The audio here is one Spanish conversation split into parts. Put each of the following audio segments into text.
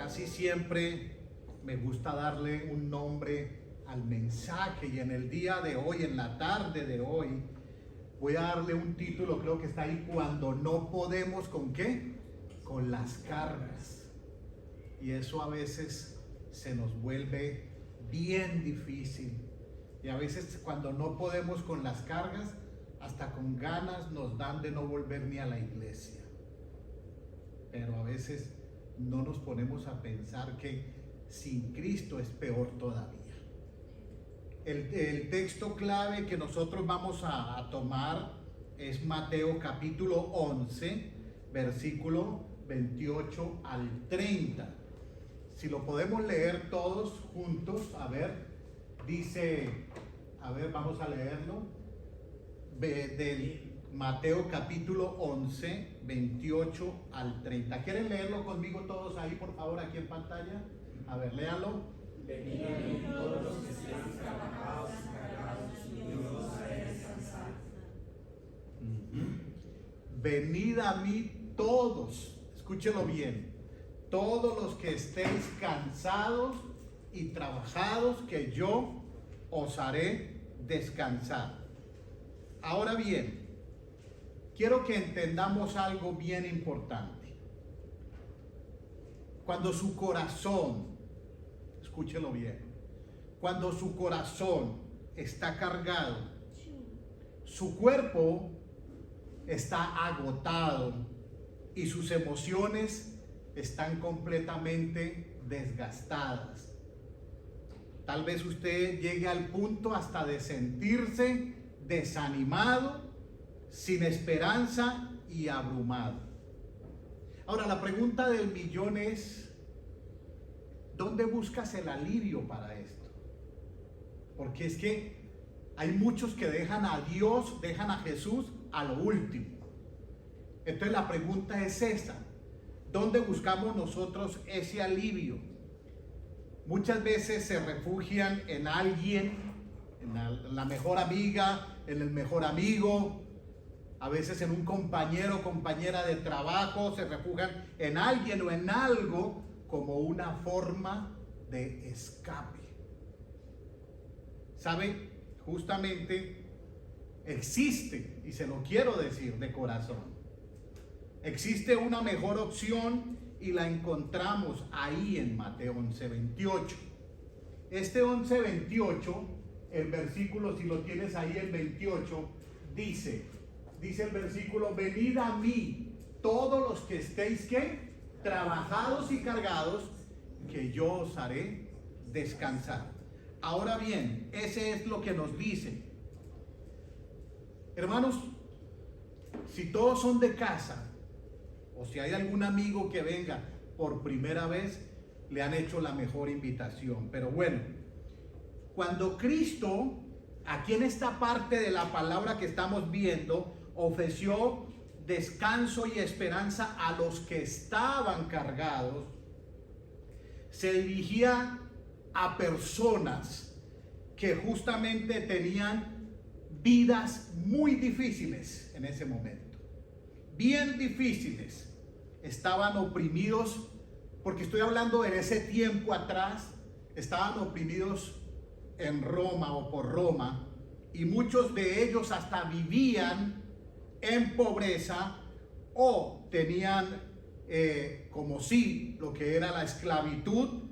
Casi siempre me gusta darle un nombre al mensaje, y en el día de hoy, en la tarde de hoy, voy a darle un título, creo que está ahí: cuando no podemos, ¿con qué? Con las cargas. Y eso a veces se nos vuelve bien difícil, y a veces cuando no podemos con las cargas, hasta con ganas nos dan de no volver ni a la iglesia. Pero a veces no nos ponemos a pensar que sin Cristo es peor todavía. El texto clave que nosotros vamos a tomar es Mateo capítulo 11, versículo 28 al 30. Si lo podemos leer todos juntos, a ver, dice, a ver, vamos a leerlo, del Mateo capítulo 11, 28 al 30. ¿Quieren leerlo conmigo todos ahí, por favor, aquí en pantalla? A ver, léanlo. Venid a mí todos los que están trabajados y cargados, y yo os haré descansar. Venid a mí todos, escúchelo bien, todos los que estéis cansados y trabajados, que yo os haré descansar. Ahora bien, quiero que entendamos algo bien importante. Cuando su corazón, escúchelo bien, cuando su corazón está cargado, su cuerpo está agotado y sus emociones están completamente desgastadas. Tal vez usted llegue al punto hasta de sentirse desanimado, sin esperanza y abrumado. Ahora, la pregunta del millón es: ¿dónde buscas el alivio para esto? Porque es que hay muchos que dejan a Dios, dejan a Jesús a lo último. Entonces la pregunta es esa: ¿dónde buscamos nosotros ese alivio? Muchas veces se refugian en alguien, en la mejor amiga, en el mejor amigo, a veces en un compañero o compañera de trabajo, se refugian en alguien o en algo como una forma de escape. ¿Sabe? Justamente existe, y se lo quiero decir de corazón, existe una mejor opción y la encontramos ahí en Mateo 11:28. Este 11:28, el versículo, si lo tienes ahí, el 28, dice el versículo: venid a mí todos los que estéis, ¿qué? Trabajados y cargados, que yo os haré descansar. Ahora bien, ese es lo que nos dice. Hermanos, si todos son de casa, o si hay algún amigo que venga por primera vez, le han hecho la mejor invitación. Pero bueno, cuando Cristo, aquí en esta parte de la palabra que estamos viendo, ofreció descanso y esperanza a los que estaban cargados, se dirigía a personas que justamente tenían vidas muy difíciles en ese momento, bien difíciles. Estaban oprimidos, porque estoy hablando en ese tiempo atrás, estaban oprimidos en Roma o por Roma, y muchos de ellos hasta vivían en pobreza o tenían como sí lo que era la esclavitud.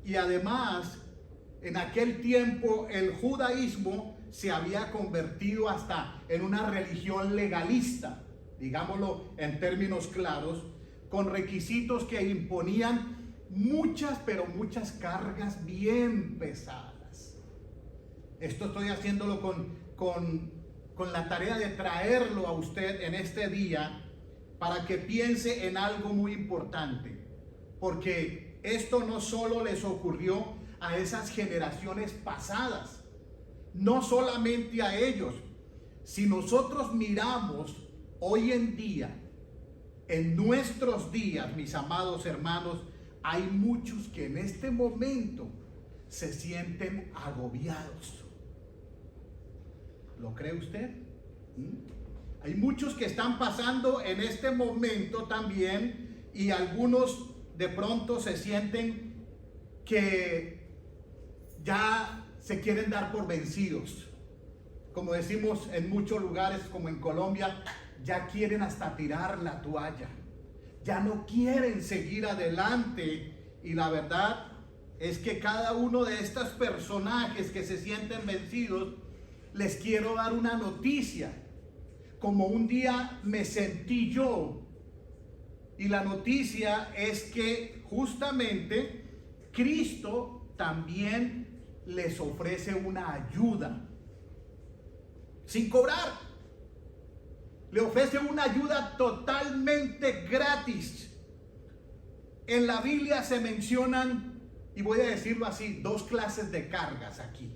Y además, en aquel tiempo el judaísmo se había convertido hasta en una religión legalista, digámoslo en términos claros, con requisitos que imponían muchas, pero muchas cargas bien pesadas. Esto estoy haciéndolo con la tarea de traerlo a usted en este día para que piense en algo muy importante, porque esto no solo les ocurrió a esas generaciones pasadas, no solamente a ellos. Si nosotros miramos hoy en día, en nuestros días, mis amados hermanos, hay muchos que en este momento se sienten agobiados. ¿Lo cree usted? Hay muchos que están pasando en este momento también, y algunos de pronto se sienten que ya se quieren dar por vencidos. Como decimos en muchos lugares, como en Colombia, ya quieren hasta tirar la toalla. Ya no quieren seguir adelante. Y la verdad es que cada uno de estos personajes que se sienten vencidos, les quiero dar una noticia. Como un día me sentí yo. Y la noticia es que justamente Cristo también les ofrece una ayuda. Sin cobrar. Le ofrece una ayuda totalmente gratis. En la Biblia se mencionan, y voy a decirlo así, dos clases de cargas aquí,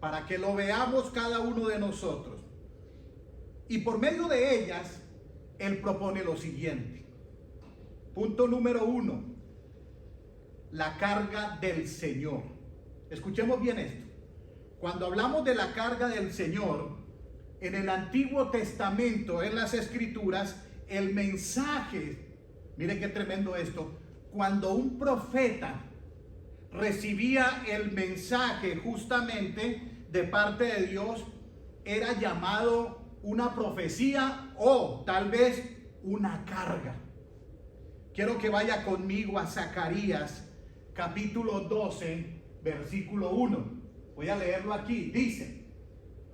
para que lo veamos cada uno de nosotros. Y por medio de ellas, Él propone lo siguiente. Punto número 1, la carga del Señor. Escuchemos bien esto. Cuando hablamos de la carga del Señor, en el Antiguo Testamento, en las Escrituras, el mensaje, mire qué tremendo esto, cuando un profeta recibía el mensaje justamente de parte de Dios, era llamado una profecía o tal vez una carga. Quiero que vaya conmigo a Zacarías, capítulo 12, versículo 1. Voy a leerlo aquí. Dice: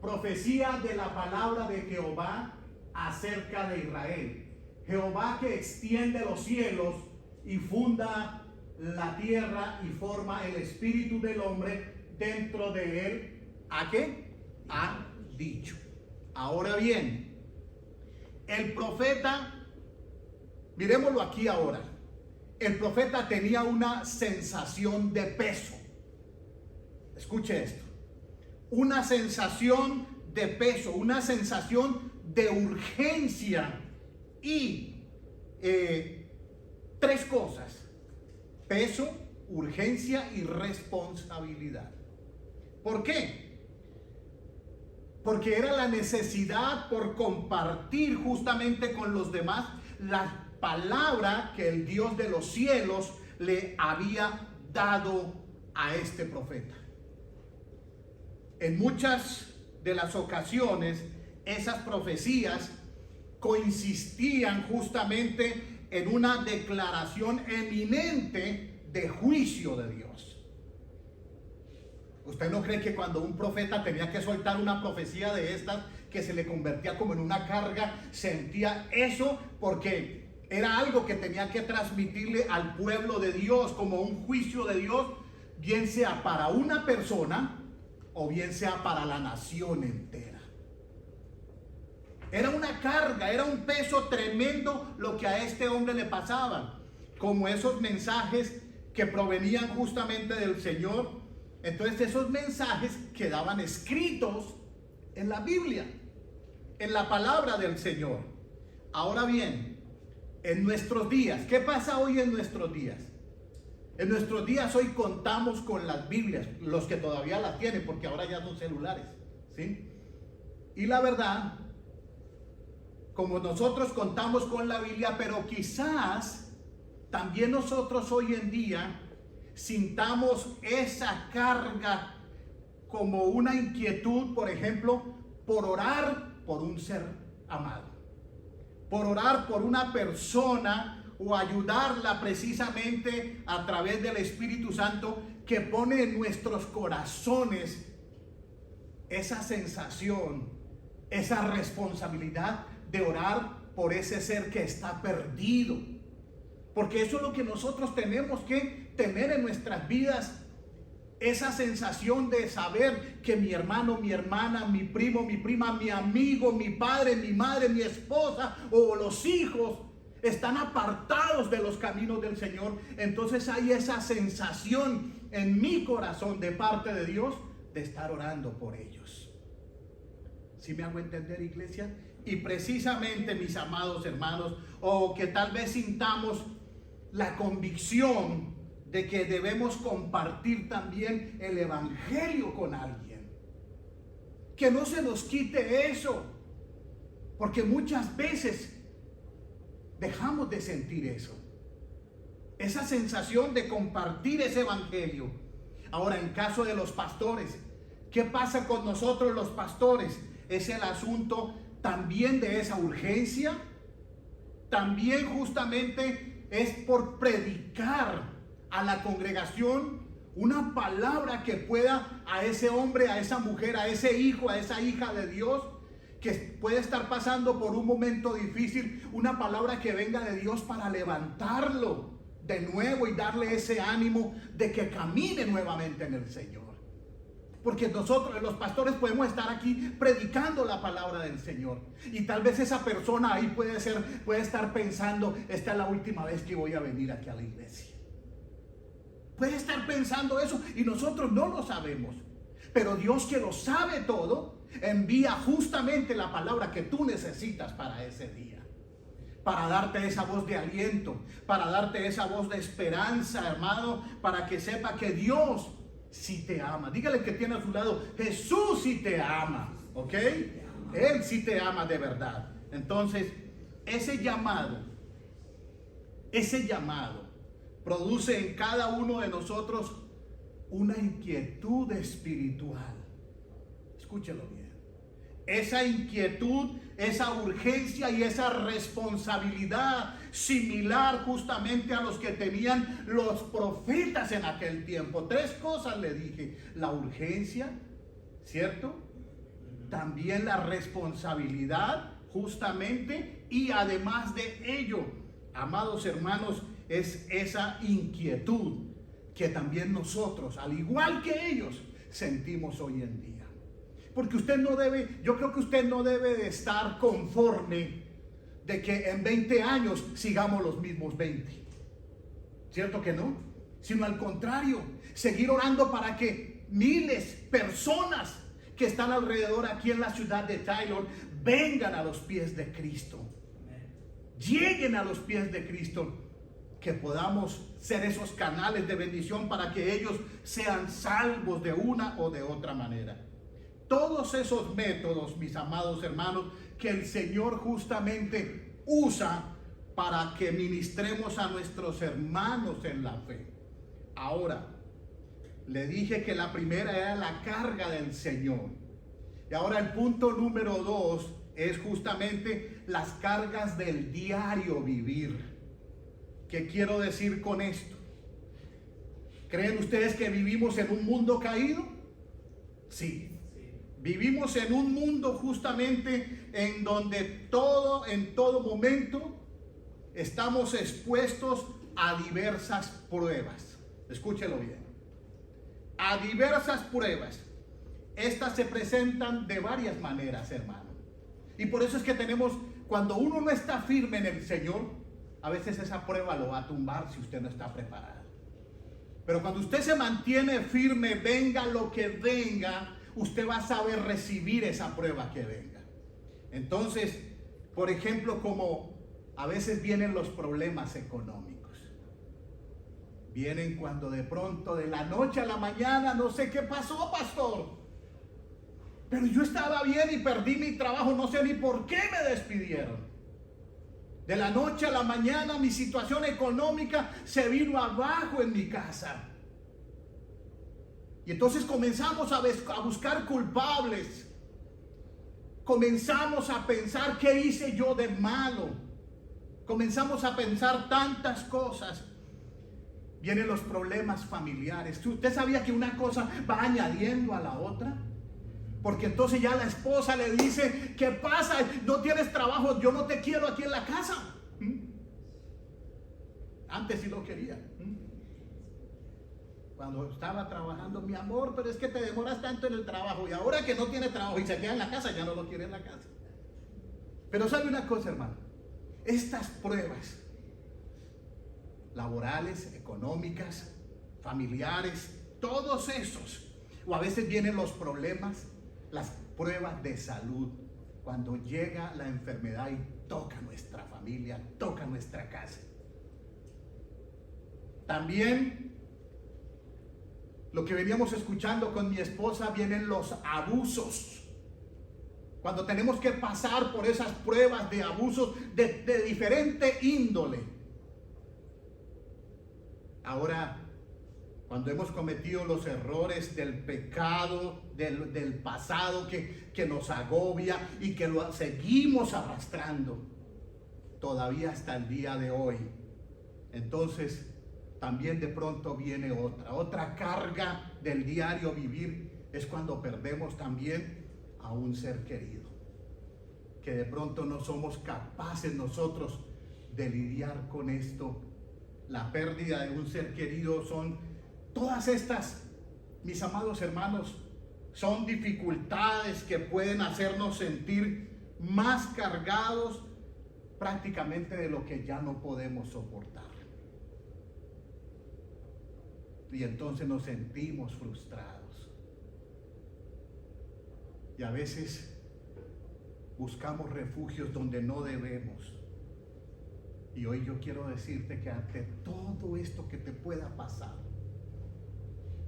profecía de la palabra de Jehová acerca de Israel. Jehová que extiende los cielos y funda la tierra y forma el espíritu del hombre dentro de él. ¿A qué? Ha dicho. Ahora bien, el profeta, miremoslo aquí ahora. El profeta tenía una sensación de peso. Escuche esto. Una sensación de peso, una sensación de urgencia y tres cosas: peso, urgencia y responsabilidad. ¿Por qué? Porque era la necesidad por compartir justamente con los demás la palabra que el Dios de los cielos le había dado a este profeta. En muchas de las ocasiones, esas profecías coincidían justamente en una declaración eminente de juicio de Dios. ¿Usted no cree que cuando un profeta tenía que soltar una profecía de estas, que se le convertía como en una carga, sentía eso? Porque era algo que tenía que transmitirle al pueblo de Dios como un juicio de Dios, bien sea para una persona o bien sea para la nación entera. Era una carga, era un peso tremendo lo que a este hombre le pasaba, como esos mensajes que provenían justamente del Señor. Entonces esos mensajes quedaban escritos en la Biblia, en la palabra del Señor. Ahora bien, en nuestros días, ¿qué pasa hoy en nuestros días? En nuestros días hoy contamos con las Biblias, los que todavía las tienen, porque ahora ya son celulares, ¿sí? Y la verdad, como nosotros contamos con la Biblia, pero quizás también nosotros hoy en día sintamos esa carga como una inquietud, por ejemplo, por orar por un ser amado, por orar por una persona o ayudarla precisamente a través del Espíritu Santo, que pone en nuestros corazones esa sensación, esa responsabilidad de orar por ese ser que está perdido. Porque eso es lo que nosotros tenemos que tener en nuestras vidas, esa sensación de saber que mi hermano, mi hermana, mi primo, mi prima, mi amigo, mi padre, mi madre, mi esposa o los hijos están apartados de los caminos del Señor. Entonces hay esa sensación en mi corazón de parte de Dios de estar orando por ellos. ¿Sí me hago entender, iglesia? Y precisamente, mis amados hermanos, o que tal vez sintamos la convicción de que debemos compartir también el evangelio con alguien, que no se nos quite eso, porque muchas veces dejamos de sentir eso. esa sensación de compartir ese evangelio. Ahora, en caso de los pastores, ¿qué pasa con nosotros los pastores? Es el asunto también de esa urgencia. También justamente es por predicar a la congregación una palabra que pueda a ese hombre, a esa mujer, a ese hijo, a esa hija de Dios que puede estar pasando por un momento difícil, una palabra que venga de Dios para levantarlo de nuevo y darle ese ánimo de que camine nuevamente en el Señor. Porque nosotros, los pastores, podemos estar aquí predicando la palabra del Señor. Y tal vez esa persona ahí puede estar pensando, esta es la última vez que voy a venir aquí a la iglesia. Puede estar pensando eso y nosotros no lo sabemos. Pero Dios, que lo sabe todo, envía justamente la palabra que tú necesitas para ese día. Para darte esa voz de aliento, para darte esa voz de esperanza, hermano, para que sepa que Dios sí te ama. Dígale que tiene a su lado, Jesús sí te ama, ¿ok? Él sí te ama de verdad. Entonces, ese llamado produce en cada uno de nosotros una inquietud espiritual. Escúchelo bien. Esa inquietud, esa urgencia y esa responsabilidad similar justamente a los que tenían los profetas en aquel tiempo. Tres cosas le dije: la urgencia, ¿cierto? También la responsabilidad justamente, y además de ello, amados hermanos, es esa inquietud que también nosotros, al igual que ellos, sentimos hoy en día. Porque yo creo que usted no debe de estar conforme de que en 20 años sigamos los mismos 20. ¿Cierto que no? Sino al contrario, seguir orando para que miles, personas que están alrededor aquí en la ciudad de Taylor, vengan a los pies de Cristo. Lleguen a los pies de Cristo. Que podamos ser esos canales de bendición para que ellos sean salvos de una o de otra manera. Todos esos métodos, mis amados hermanos, que el Señor justamente usa para que ministremos a nuestros hermanos en la fe. Ahora, le dije que la primera era la carga del Señor. Y ahora el punto número 2 es justamente las cargas del diario vivir. ¿Qué quiero decir con esto? ¿Creen ustedes que vivimos en un mundo caído? Sí. Vivimos en un mundo justamente en donde en todo momento estamos expuestos a diversas pruebas. Escúchelo bien. A diversas pruebas. Estas se presentan de varias maneras, hermano. Y por eso es que cuando uno no está firme en el Señor, a veces esa prueba lo va a tumbar si usted no está preparado. Pero cuando usted se mantiene firme, venga lo que venga, usted va a saber recibir esa prueba que venga. Entonces, por ejemplo, como a veces vienen los problemas económicos. Vienen cuando de pronto, de la noche a la mañana, no sé qué pasó, pastor. Pero yo estaba bien y perdí mi trabajo, no sé ni por qué me despidieron. De la noche a la mañana mi situación económica se vino abajo en mi casa. Y entonces comenzamos a buscar culpables. Comenzamos a pensar, ¿qué hice yo de malo? Comenzamos a pensar tantas cosas. Vienen los problemas familiares. ¿Usted sabía que una cosa va añadiendo a la otra? Porque entonces ya la esposa le dice, ¿qué pasa? No tienes trabajo, yo no te quiero aquí en la casa. Antes sí lo quería. Cuando estaba trabajando, mi amor, pero es que te demoras tanto en el trabajo. Y ahora que no tiene trabajo y se queda en la casa, ya no lo quiere en la casa. Pero sabe una cosa, hermano. Estas pruebas laborales, económicas, familiares, todos esos, o a veces vienen los problemas, las pruebas de salud, cuando llega la enfermedad y toca nuestra familia, toca nuestra casa. También lo que veníamos escuchando con mi esposa, vienen los abusos. Cuando tenemos que pasar por esas pruebas de abusos de diferente índole. Ahora, cuando hemos cometido los errores del pecado, del pasado que nos agobia y que lo seguimos arrastrando, todavía hasta el día de hoy, entonces también de pronto viene otra carga del diario vivir, es cuando perdemos también a un ser querido, que de pronto no somos capaces nosotros de lidiar con esto. La pérdida de un ser querido son todas estas, mis amados hermanos, son dificultades que pueden hacernos sentir más cargados prácticamente de lo que ya no podemos soportar. Y entonces nos sentimos frustrados. Y a veces buscamos refugios donde no debemos. Y hoy yo quiero decirte que ante todo esto que te pueda pasar,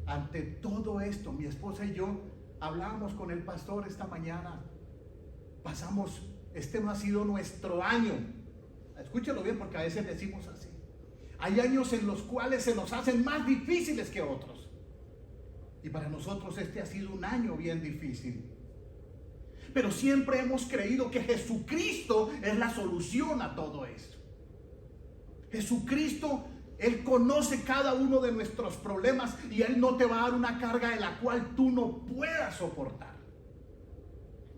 ante todo esto, mi esposa y yo hablábamos con el pastor esta mañana. Este no ha sido nuestro año. Escúchalo bien, porque a veces decimos así. Hay años en los cuales se nos hacen más difíciles que otros. Y para nosotros este ha sido un año bien difícil. Pero siempre hemos creído que Jesucristo es la solución a todo esto. Jesucristo, Él conoce cada uno de nuestros problemas y Él no te va a dar una carga de la cual tú no puedas soportar.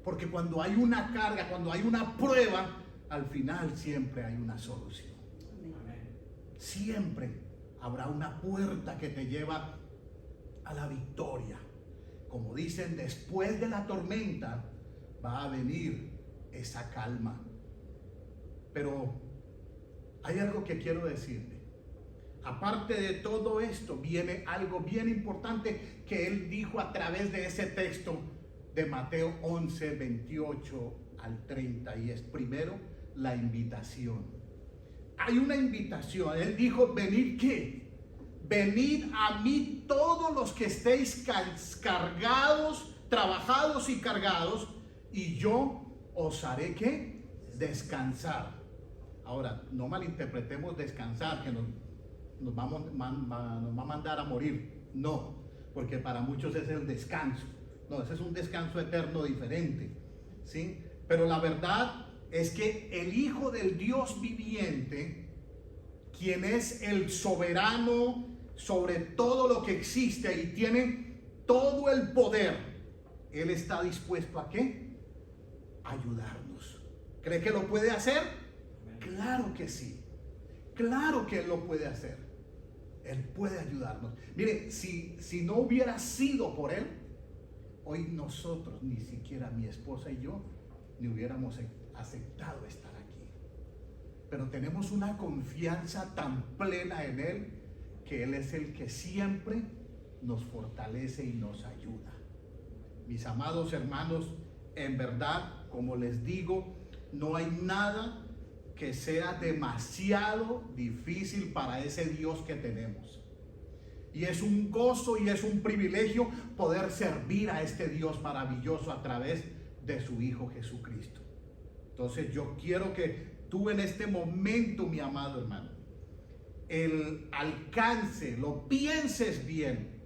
Porque cuando hay una carga, cuando hay una prueba, al final siempre hay una solución. Siempre habrá una puerta que te lleva a la victoria. Como dicen, después de la tormenta va a venir esa calma. Pero hay algo que quiero decirte. Aparte de todo esto, viene algo bien importante que él dijo a través de ese texto de Mateo 11, 28 al 30. Y es primero la invitación. Hay una invitación. Él dijo, venid, ¿qué? Venid a mí todos los que estéis cargados, trabajados y cargados, y yo os haré, ¿qué? Descansar. Ahora, no malinterpretemos descansar, que nos va a mandar a morir. No, porque para muchos es el descanso. No, ese es un descanso eterno diferente, ¿sí? Pero la verdad es que el Hijo del Dios viviente, quien es el soberano sobre todo lo que existe y tiene todo el poder, Él está dispuesto a ¿qué? Ayudarnos. ¿Cree que lo puede hacer? Claro que sí. Claro que Él lo puede hacer. Él puede ayudarnos. Mire, si no hubiera sido por Él, hoy nosotros, ni siquiera mi esposa y yo, ni hubiéramos aceptado estar aquí. Pero tenemos una confianza tan plena en Él, que Él es el que siempre nos fortalece y nos ayuda. Mis amados hermanos, en verdad, como les digo, no hay nada que sea demasiado difícil para ese Dios que tenemos. Y es un gozo y es un privilegio poder servir a este Dios maravilloso a través de su Hijo Jesucristo. Entonces yo quiero que tú en este momento, mi amado hermano, el alcance, lo pienses bien.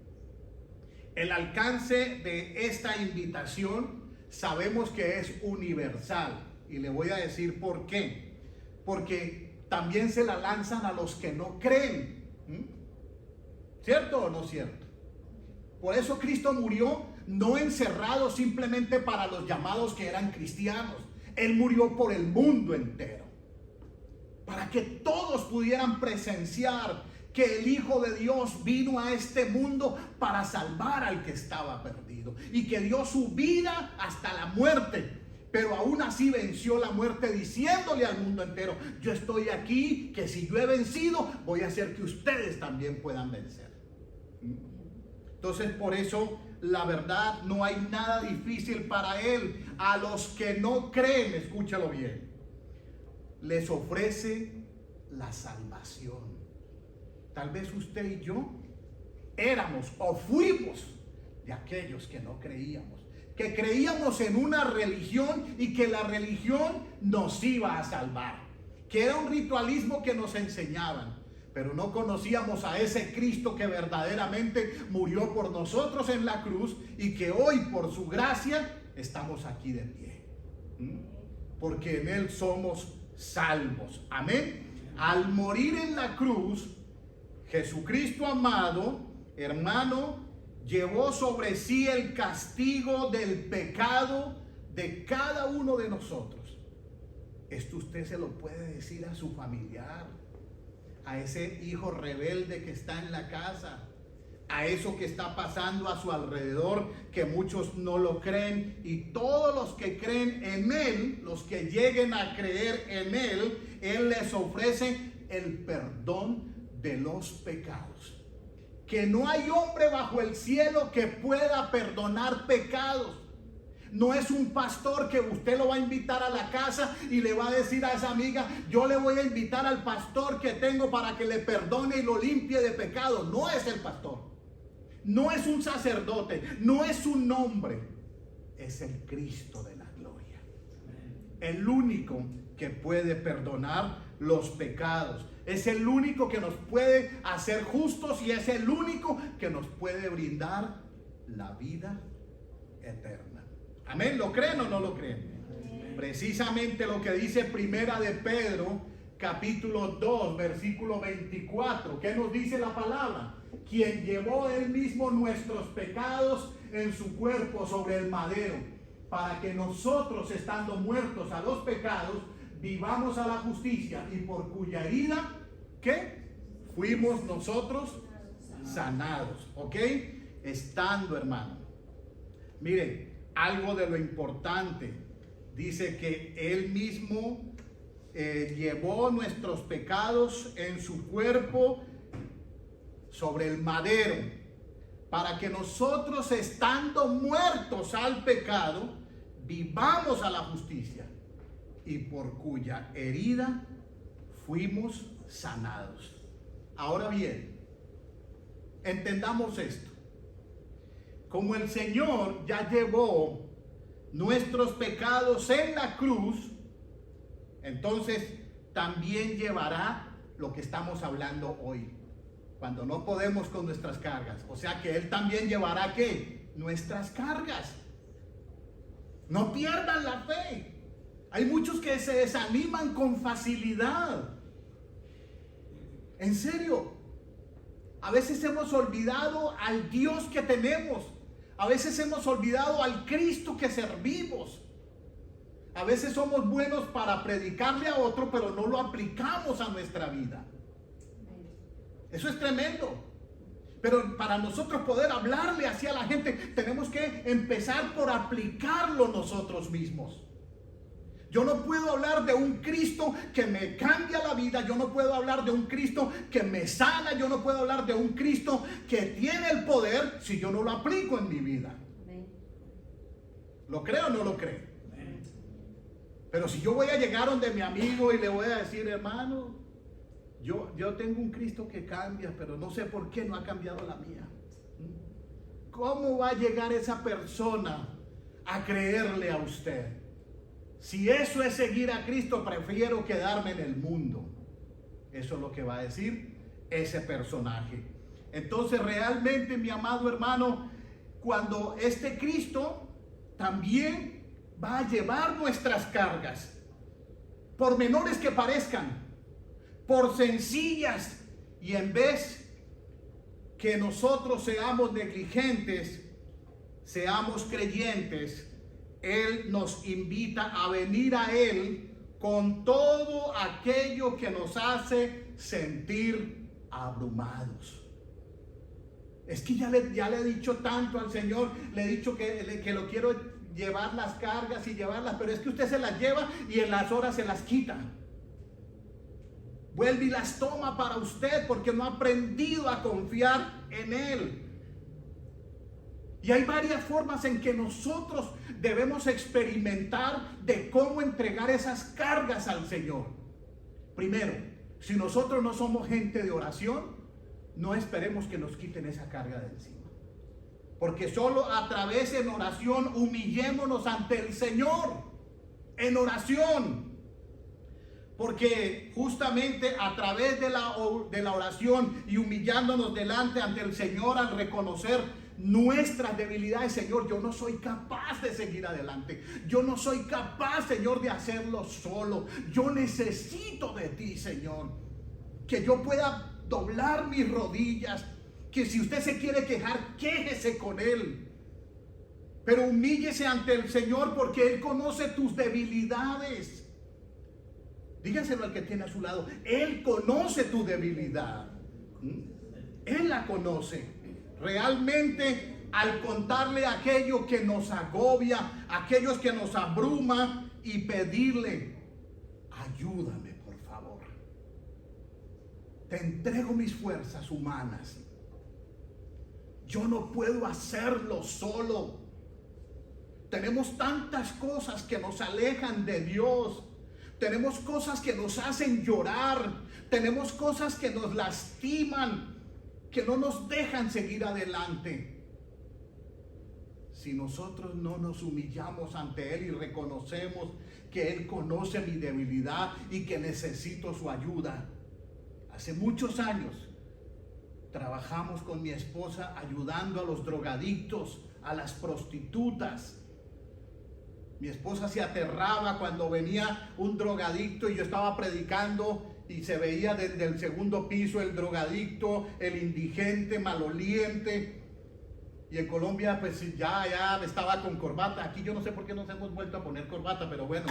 El alcance de esta invitación sabemos que es universal. Y le voy a decir por qué. Porque también se la lanzan a los que no creen. ¿Cierto o no cierto? Por eso Cristo murió no encerrado simplemente para los llamados que eran cristianos. Él murió por el mundo entero, para que todos pudieran presenciar que el Hijo de Dios vino a este mundo para salvar al que estaba perdido y que dio su vida hasta la muerte, pero aún así venció la muerte diciéndole al mundo entero: yo estoy aquí, que si yo he vencido, voy a hacer que ustedes también puedan vencer. Entonces, por eso, la verdad, no hay nada difícil para Él. A los que no creen, escúchalo bien, les ofrece la salvación. Tal vez usted y yo éramos o fuimos de aquellos que no creíamos, que creíamos en una religión y que la religión nos iba a salvar, que era un ritualismo que nos enseñaban. pero no conocíamos a ese Cristo que verdaderamente murió por nosotros en la cruz y que hoy por su gracia estamos aquí de pie. Porque en Él somos salvos. Amén. Al morir en la cruz, Jesucristo amado, hermano, llevó sobre sí el castigo del pecado de cada uno de nosotros. Esto usted se lo puede decir a su familiar, a ese hijo rebelde que está en la casa, a eso que está pasando a su alrededor, que muchos no lo creen, y todos los que creen en Él, los que lleguen a creer en Él, Él les ofrece el perdón de los pecados. Que no hay hombre bajo el cielo que pueda perdonar pecados. No es un pastor que usted lo va a invitar a la casa y le va a decir a esa amiga: yo le voy a invitar al pastor que tengo para que le perdone y lo limpie de pecado. No es el pastor, no es un sacerdote, no es un hombre, es el Cristo de la gloria. El único que puede perdonar los pecados, es el único que nos puede hacer justos y es el único que nos puede brindar la vida eterna. Amén. ¿Lo creen o no lo creen? Amén. Precisamente lo que dice Primera de Pedro, capítulo 2, versículo 24. ¿Qué nos dice la palabra? Quien llevó él mismo nuestros pecados en su cuerpo sobre el madero, para que nosotros, estando muertos a los pecados, vivamos a la justicia, y por cuya herida, ¿qué? Fuimos nosotros sanados. ¿Ok? Estando, hermano. Miren, algo de lo importante, dice que Él mismo llevó nuestros pecados en su cuerpo sobre el madero, para que nosotros, estando muertos al pecado, vivamos a la justicia, y por cuya herida fuimos sanados. Ahora bien, entendamos esto. Como el Señor ya llevó nuestros pecados en la cruz, entonces también llevará lo que estamos hablando hoy, cuando no podemos con nuestras cargas. O sea que Él también llevará, ¿qué? Nuestras cargas. No pierdan la fe. Hay muchos que se desaniman con facilidad. En serio, a veces hemos olvidado al Dios que tenemos. A veces hemos olvidado al Cristo que servimos. A veces somos buenos para predicarle a otro, pero no lo aplicamos a nuestra vida. Eso es tremendo. Pero para nosotros poder hablarle así a la gente, tenemos que empezar por aplicarlo nosotros mismos. Yo no puedo hablar de un Cristo que me cambia la vida. Yo no puedo hablar de un Cristo que me sana. Yo no puedo hablar de un Cristo que tiene el poder si yo no lo aplico en mi vida. ¿Lo creo o no lo creo? Pero si yo voy a llegar donde mi amigo y le voy a decir: hermano, yo tengo un Cristo que cambia, pero no sé por qué no ha cambiado la mía. ¿Cómo va a llegar esa persona a creerle a usted? Si eso es seguir a Cristo, prefiero quedarme en el mundo. Eso es lo que va a decir ese personaje. Entonces, realmente, mi amado hermano, cuando este Cristo también va a llevar nuestras cargas, por menores que parezcan, por sencillas, y en vez que nosotros seamos negligentes, seamos creyentes, Él nos invita a venir a Él con todo aquello que nos hace sentir abrumados. Es que ya le he dicho tanto al Señor, le he dicho que lo quiero llevar las cargas y llevarlas, pero es que usted se las lleva y en las horas se las quita. Vuelve y las toma para usted porque no ha aprendido a confiar en Él. Y hay varias formas en que nosotros debemos experimentar de cómo entregar esas cargas al Señor. Primero, si nosotros no somos gente de oración, no esperemos que nos quiten esa carga de encima. Porque solo a través en oración humillémonos ante el Señor. En oración. Porque justamente a través de la oración y humillándonos delante ante el Señor, al reconocer nuestras debilidades, Señor, yo no soy capaz de seguir adelante. Yo no soy capaz, Señor, de hacerlo solo. Yo necesito de ti, Señor. Que yo pueda doblar mis rodillas. Que si usted se quiere quejar, quéjese con Él. Pero humíllese ante el Señor porque Él conoce tus debilidades. Dígaselo al que tiene a su lado. Él conoce tu debilidad. Él la conoce. Realmente, al contarle aquello que nos agobia, aquellos que nos abruma, y pedirle, ayúdame por favor. Te entrego mis fuerzas humanas. Yo no puedo hacerlo solo. Tenemos tantas cosas que nos alejan de Dios. Tenemos cosas que nos hacen llorar. Tenemos cosas que nos lastiman, que no nos dejan seguir adelante. Si nosotros no nos humillamos ante Él y reconocemos que Él conoce mi debilidad y que necesito su ayuda. Hace muchos años trabajamos con mi esposa ayudando a los drogadictos, a las prostitutas. Mi esposa se aterraba cuando venía un drogadicto y yo estaba predicando y se veía desde el segundo piso el drogadicto, el indigente, maloliente. Y en Colombia pues ya estaba con corbata. Aquí yo no sé por qué nos hemos vuelto a poner corbata, pero bueno.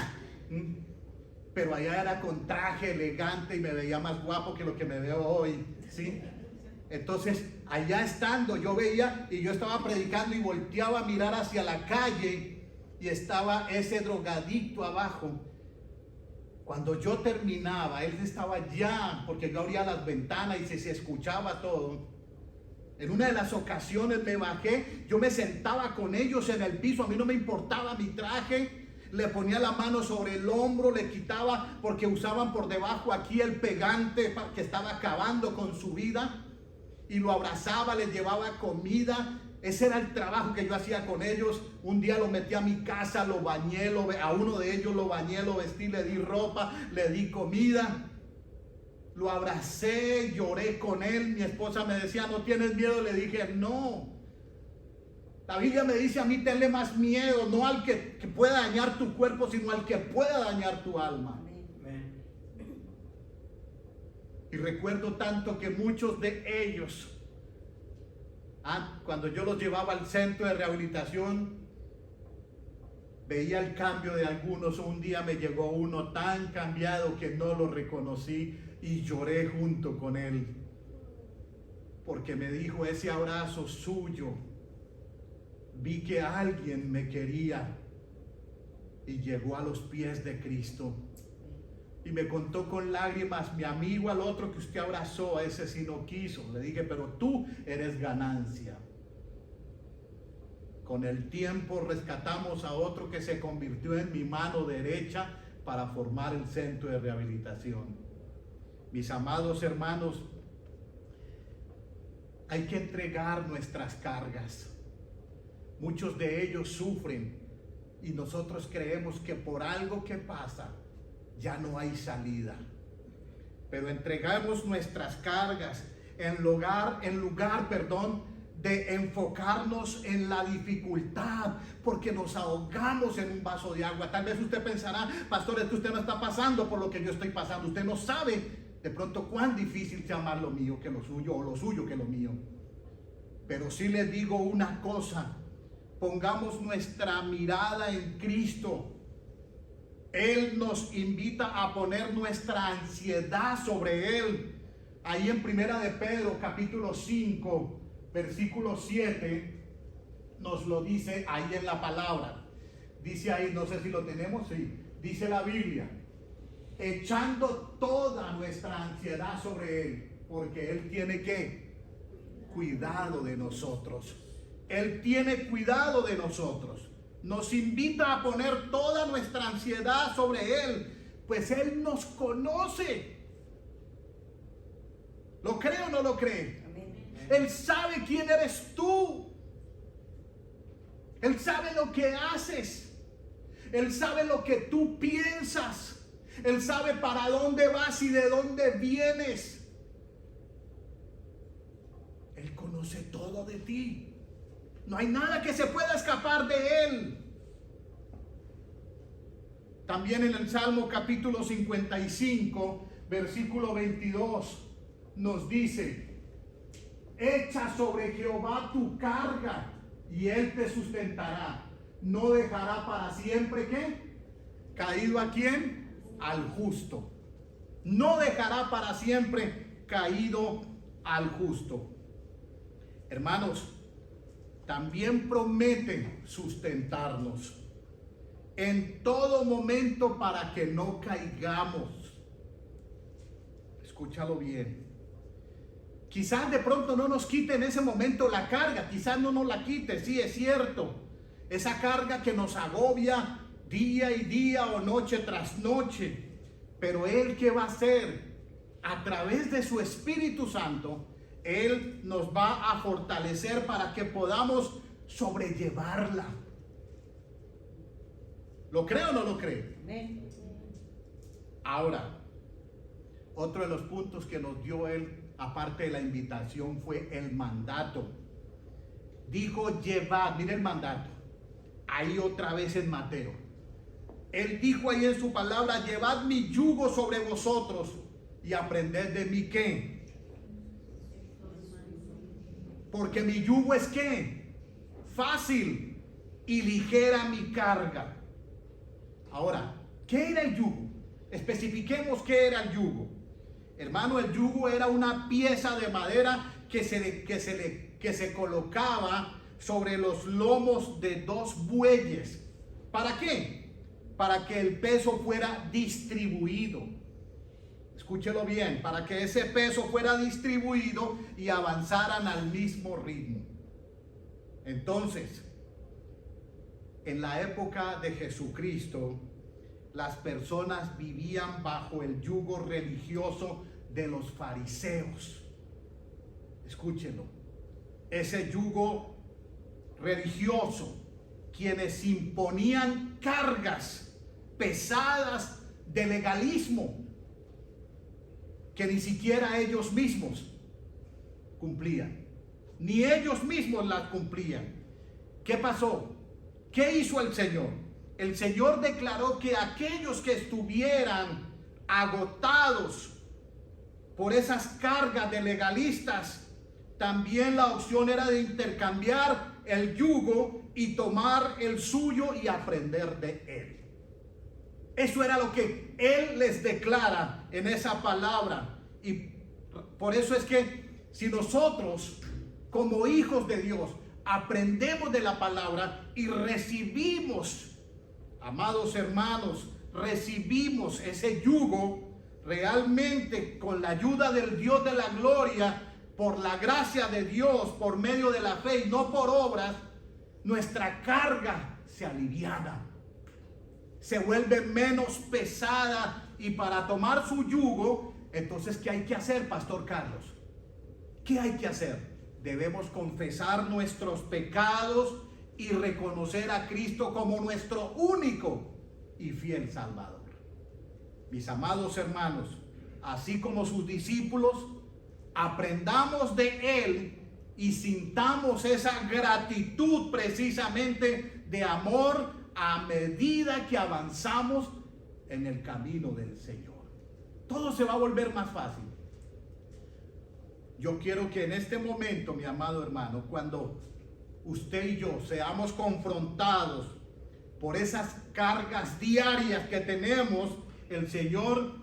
Pero allá era con traje elegante y me veía más guapo que lo que me veo hoy, ¿sí? Entonces allá estando yo veía y yo estaba predicando y volteaba a mirar hacia la calle. Y estaba ese drogadicto abajo. Cuando yo terminaba, él estaba ya, porque yo abría las ventanas y se escuchaba todo. En una de las ocasiones me bajé, yo me sentaba con ellos en el piso, a mí no me importaba mi traje, le ponía la mano sobre el hombro, le quitaba, porque usaban por debajo aquí el pegante que estaba acabando con su vida, y lo abrazaba, les llevaba comida. Ese era el trabajo que yo hacía con ellos. Un día lo metí a mi casa, lo bañé, a uno de ellos lo bañé, lo vestí, le di ropa, le di comida. Lo abracé, lloré con él. Mi esposa me decía, ¿no tienes miedo? Le dije, no. La Biblia me dice a mí, tenle más miedo, no al que pueda dañar tu cuerpo, sino al que pueda dañar tu alma. Amén. Y recuerdo tanto que muchos de ellos, cuando yo los llevaba al centro de rehabilitación, veía el cambio de algunos. Un día me llegó uno tan cambiado que no lo reconocí y lloré junto con él, porque me dijo, ese abrazo suyo, vi que alguien me quería y llegó a los pies de Cristo. Y me contó con lágrimas, mi amigo, al otro que usted abrazó, a ese sí no quiso. Le dije, pero tú eres ganancia. Con el tiempo rescatamos a otro que se convirtió en mi mano derecha para formar el centro de rehabilitación. Mis amados hermanos, hay que entregar nuestras cargas. Muchos de ellos sufren y nosotros creemos que por algo que pasa ya no hay salida. Pero entregamos nuestras cargas en lugar de enfocarnos en la dificultad, porque nos ahogamos en un vaso de agua. Tal vez usted pensará, pastor, es que usted no está pasando por lo que yo estoy pasando. Usted no sabe de pronto cuán difícil sea más lo mío que lo suyo, o lo suyo que lo mío. Pero sí les digo una cosa: pongamos nuestra mirada en Cristo. Él nos invita a poner nuestra ansiedad sobre Él. Ahí en Primera de Pedro, capítulo 5, versículo 7, nos lo dice ahí en la palabra. Dice ahí, no sé si lo tenemos, sí. Dice la Biblia, echando toda nuestra ansiedad sobre Él, porque Él tiene ¿qué? Cuidado de nosotros. Él tiene cuidado de nosotros. Nos invita a poner toda nuestra ansiedad sobre Él, pues Él nos conoce. ¿Lo cree o no lo cree? Amén. Él sabe quién eres tú. Él sabe lo que haces. Él sabe lo que tú piensas. Él sabe para dónde vas y de dónde vienes. Él conoce todo de ti. No hay nada que se pueda escapar de Él. También en el Salmo capítulo 55, versículo 22, nos dice: echa sobre Jehová tu carga y Él te sustentará. No dejará para siempre, ¿qué? ¿Caído a quién? Al justo. No dejará para siempre caído al justo. Hermanos, también promete sustentarnos en todo momento para que no caigamos. Escúchalo bien. Quizás de pronto no nos quite en ese momento la carga, quizás no nos la quite, sí es cierto. Esa carga que nos agobia día y día o noche tras noche. Pero Él, ¿qué va a hacer? A través de su Espíritu Santo, Él nos va a fortalecer para que podamos sobrellevarla. ¿Lo cree o no lo cree? Ahora, otro de los puntos que nos dio Él, aparte de la invitación, fue el mandato. Dijo: llevad, mire el mandato. Ahí otra vez en Mateo. Él dijo ahí en su palabra: llevad mi yugo sobre vosotros y aprended de mí, ¿qué? Porque mi yugo es, ¿qué? Fácil y ligera mi carga. Ahora, ¿qué era el yugo? Especifiquemos qué era el yugo. Hermano, el yugo era una pieza de madera que se colocaba sobre los lomos de dos bueyes. ¿Para qué? Para que el peso fuera distribuido. Escúchelo bien, para que ese peso fuera distribuido y avanzaran al mismo ritmo. Entonces, en la época de Jesucristo, las personas vivían bajo el yugo religioso de los fariseos. Escúchenlo. Ese yugo religioso, quienes imponían cargas pesadas de legalismo que ni siquiera ellos mismos cumplían, ni ellos mismos las cumplían. ¿Qué pasó? ¿Qué hizo el Señor? El Señor declaró que aquellos que estuvieran agotados por esas cargas de legalistas, también la opción era de intercambiar el yugo y tomar el suyo y aprender de él. Eso era lo que Él les declara en esa palabra. Y por eso es que si nosotros, como hijos de Dios, aprendemos de la palabra y recibimos, amados hermanos, recibimos ese yugo realmente con la ayuda del Dios de la gloria, por la gracia de Dios, por medio de la fe y no por obras, nuestra carga se aliviana, se vuelve menos pesada. Y para tomar su yugo, entonces, ¿qué hay que hacer, Pastor Carlos? ¿Qué hay que hacer? Debemos confesar nuestros pecados y reconocer a Cristo como nuestro único y fiel Salvador. Mis amados hermanos, así como sus discípulos, aprendamos de Él y sintamos esa gratitud precisamente de amor a medida que avanzamos en el camino del Señor. Todo se va a volver más fácil. Yo quiero que en este momento, mi amado hermano, cuando usted y yo seamos confrontados por esas cargas diarias que tenemos, el Señor,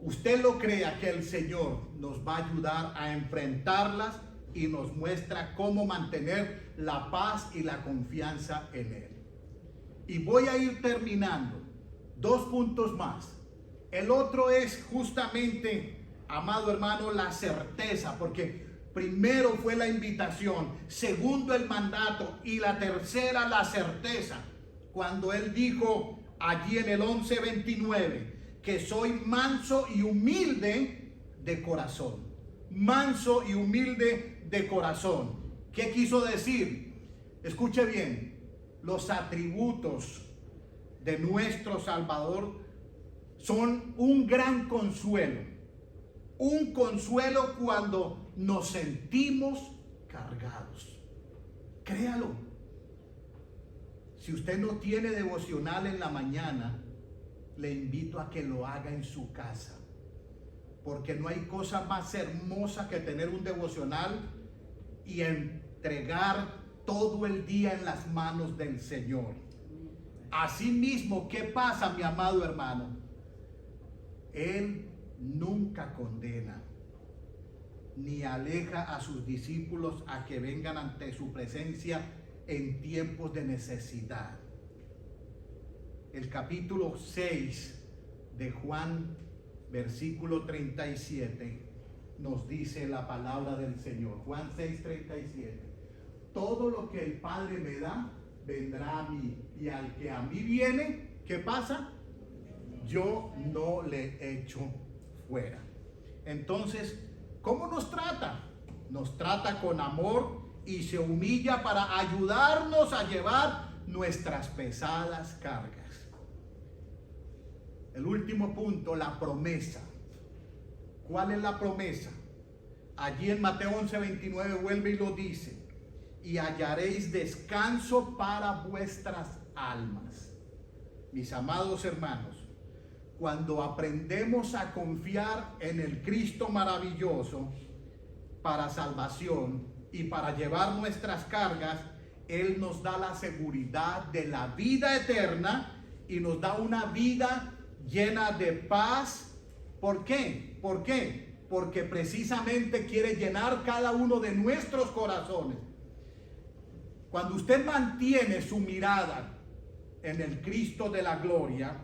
usted lo crea, que el Señor nos va a ayudar a enfrentarlas y nos muestra cómo mantener la paz y la confianza en Él. Y voy a ir terminando. 2 puntos más. El otro es justamente, amado hermano, la certeza, porque primero fue la invitación, segundo el mandato y la tercera la certeza. Cuando Él dijo allí en el 11:29 que soy manso y humilde de corazón. Manso y humilde de corazón. ¿Qué quiso decir? Escuche bien. Los atributos de nuestro Salvador son un gran consuelo. Un consuelo cuando nos sentimos cargados. Créalo. Si usted no tiene devocional en la mañana, le invito a que lo haga en su casa. Porque no hay cosa más hermosa que tener un devocional y entregar todo el día en las manos del Señor. Asimismo, ¿qué pasa, mi amado hermano? Él nunca condena ni aleja a sus discípulos a que vengan ante su presencia en tiempos de necesidad. El capítulo 6 de Juan, versículo 37, nos dice la palabra del Señor. Juan 6:37. Todo lo que el Padre me da, vendrá a mí. Y al que a mí viene, ¿qué pasa? Yo no le echo fuera. Entonces, ¿cómo nos trata? Nos trata con amor y se humilla para ayudarnos a llevar nuestras pesadas cargas. El último punto, la promesa. ¿Cuál es la promesa? Allí en Mateo 11:29 vuelve y lo dice: y hallaréis descanso para vuestras almas. Mis amados hermanos, cuando aprendemos a confiar en el Cristo maravilloso para salvación y para llevar nuestras cargas, Él nos da la seguridad de la vida eterna y nos da una vida llena de paz. ¿Por qué? ¿Por qué? Porque precisamente quiere llenar cada uno de nuestros corazones. Cuando usted mantiene su mirada en el Cristo de la gloria,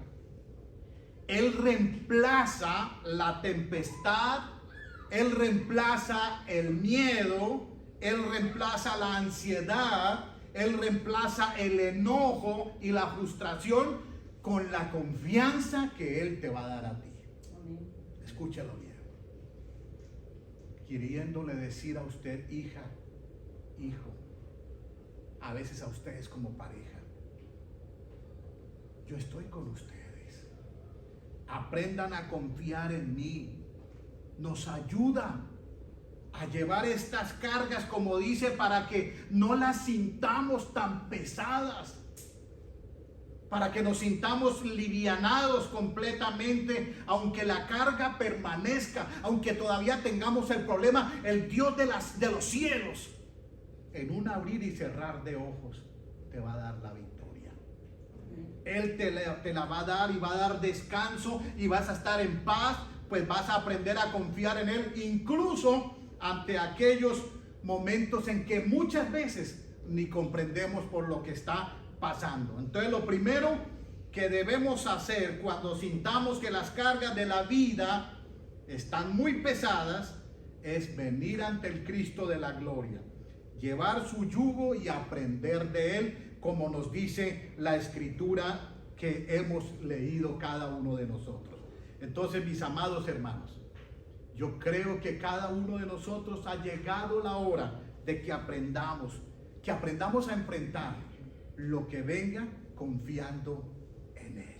Él reemplaza la tempestad, Él reemplaza el miedo, Él reemplaza la ansiedad, Él reemplaza el enojo y la frustración con la confianza que Él te va a dar a ti. Amén. Escúchalo bien. Queriéndole decir a usted, hija, hijo, a veces a ustedes como pareja, yo estoy con ustedes. Aprendan a confiar en mí. Nos ayuda a llevar estas cargas, como dice, para que no las sintamos tan pesadas, para que nos sintamos livianados completamente, aunque la carga permanezca, aunque todavía tengamos el problema. El Dios de los cielos, en un abrir y cerrar de ojos, te va a dar la victoria. Él te la va a dar y va a dar descanso y vas a estar en paz, pues vas a aprender a confiar en Él, incluso ante aquellos momentos en que muchas veces ni comprendemos por lo que está pasando. Entonces, lo primero que debemos hacer cuando sintamos que las cargas de la vida están muy pesadas es venir ante el Cristo de la gloria, llevar su yugo y aprender de Él, como nos dice la escritura que hemos leído cada uno de nosotros. Entonces, mis amados hermanos, yo creo que cada uno de nosotros ha llegado la hora de que aprendamos a enfrentar lo que venga confiando en Él.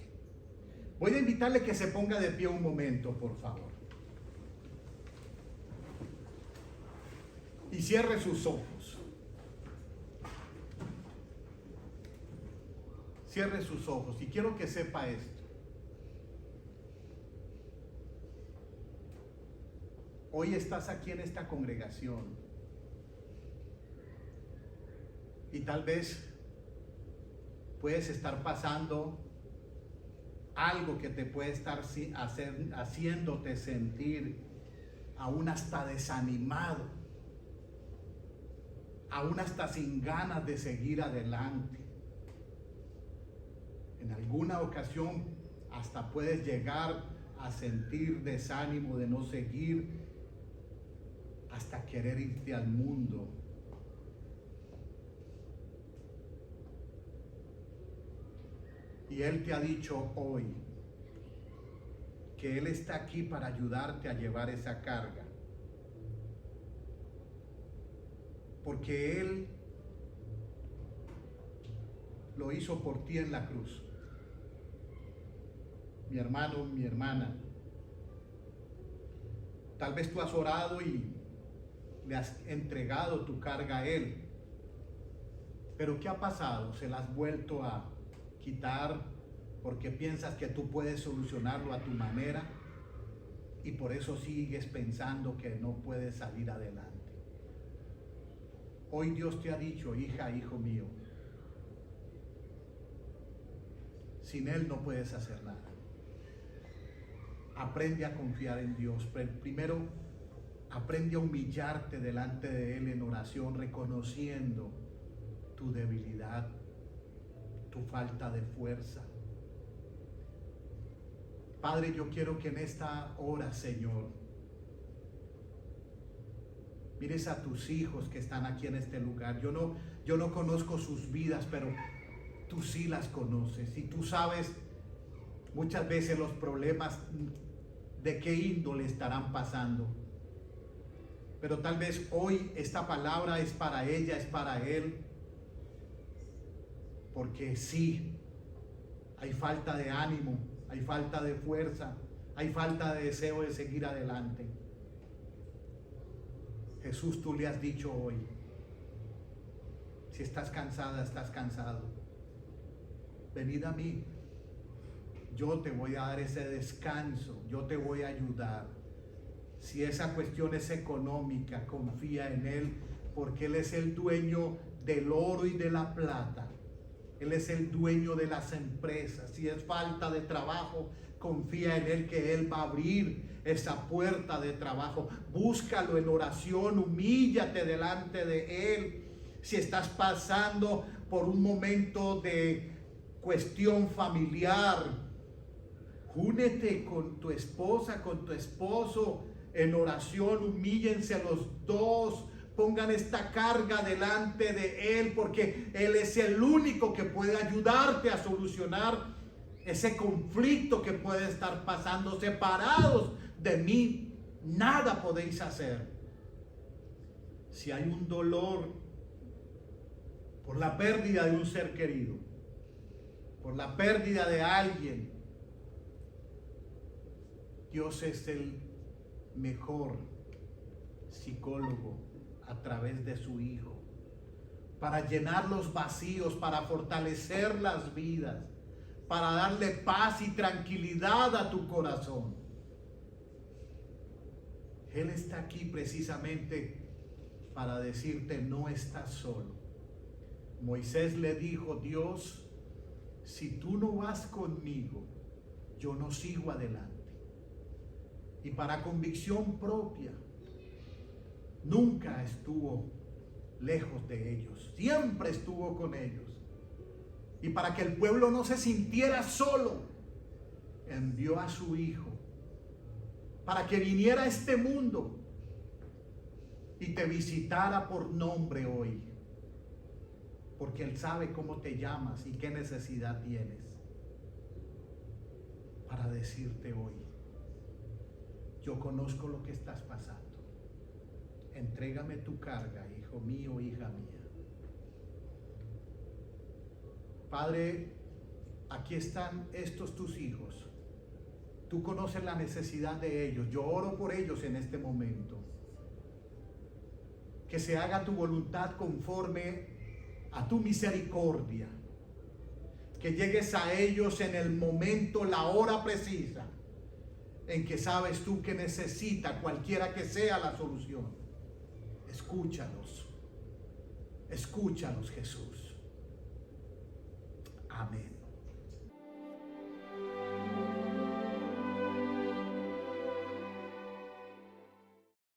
Voy a invitarle que se ponga de pie un momento, por favor. Y cierre sus ojos. Cierre sus ojos y quiero que sepa esto. Hoy estás aquí en esta congregación y tal vez puedes estar pasando algo que te puede estar haciéndote sentir aún hasta desanimado, aún hasta sin ganas de seguir adelante. En alguna ocasión hasta puedes llegar a sentir desánimo de no seguir, hasta querer irte al mundo. Y Él te ha dicho hoy que Él está aquí para ayudarte a llevar esa carga. Porque Él lo hizo por ti en la cruz. mi hermano, mi hermana. Tal vez tú has orado y le has entregado tu carga a Él. Pero ¿qué ha pasado? ¿Se la has vuelto a quitar porque piensas que tú puedes solucionarlo a tu manera y por eso sigues pensando que no puedes salir adelante? Hoy Dios te ha dicho, hija, hijo mío, sin Él no puedes hacer nada. Aprende a confiar en Dios. Primero, aprende a humillarte delante de Él en oración, reconociendo tu debilidad, tu falta de fuerza. Padre, yo quiero que en esta hora, Señor, mires a tus hijos que están aquí en este lugar. Yo no conozco sus vidas, pero tú sí las conoces y tú sabes muchas veces los problemas de qué índole estarán pasando. Pero tal vez hoy esta palabra es para ella, es para él, porque sí, hay falta de ánimo, hay falta de fuerza, hay falta de deseo de seguir adelante. Jesús, tú le has dicho hoy, si estás cansada, estás cansado, venid a mí, yo te voy a dar ese descanso, yo te voy a ayudar. Si esa cuestión es económica, confía en Él, porque Él es el dueño del oro y de la plata. Él es el dueño de las empresas. Si es falta de trabajo, confía en Él, que Él va a abrir esa puerta de trabajo. Búscalo en oración, humíllate delante de Él. Si estás pasando por un momento de cuestión familiar, únete con tu esposa, con tu esposo en oración, humíllense los dos, pongan esta carga delante de Él, porque Él es el único que puede ayudarte a solucionar ese conflicto que puede estar pasando. Separados de mí, nada podéis hacer. Si hay un dolor por la pérdida de un ser querido, por la pérdida de alguien, Dios es el mejor psicólogo a través de su Hijo, para llenar los vacíos, para fortalecer las vidas, para darle paz y tranquilidad a tu corazón. Él está aquí precisamente para decirte, no estás solo. Moisés le dijo, Dios, si tú no vas conmigo, yo no sigo adelante. Y para convicción propia, nunca estuvo lejos de ellos, siempre estuvo con ellos. Y para que el pueblo no se sintiera solo, envió a su Hijo para que viniera a este mundo y te visitara por nombre hoy, porque Él sabe cómo te llamas y qué necesidad tienes, para decirte hoy, yo conozco lo que estás pasando. Entrégame tu carga, hijo mío, hija mía. Padre, aquí están estos tus hijos. Tú conoces la necesidad de ellos. Yo oro por ellos en este momento. Que se haga tu voluntad conforme a tu misericordia. Que llegues a ellos en el momento, la hora precisa, en que sabes tú que necesita, cualquiera que sea la solución. Escúchalos, escúchalos, Jesús. Amén.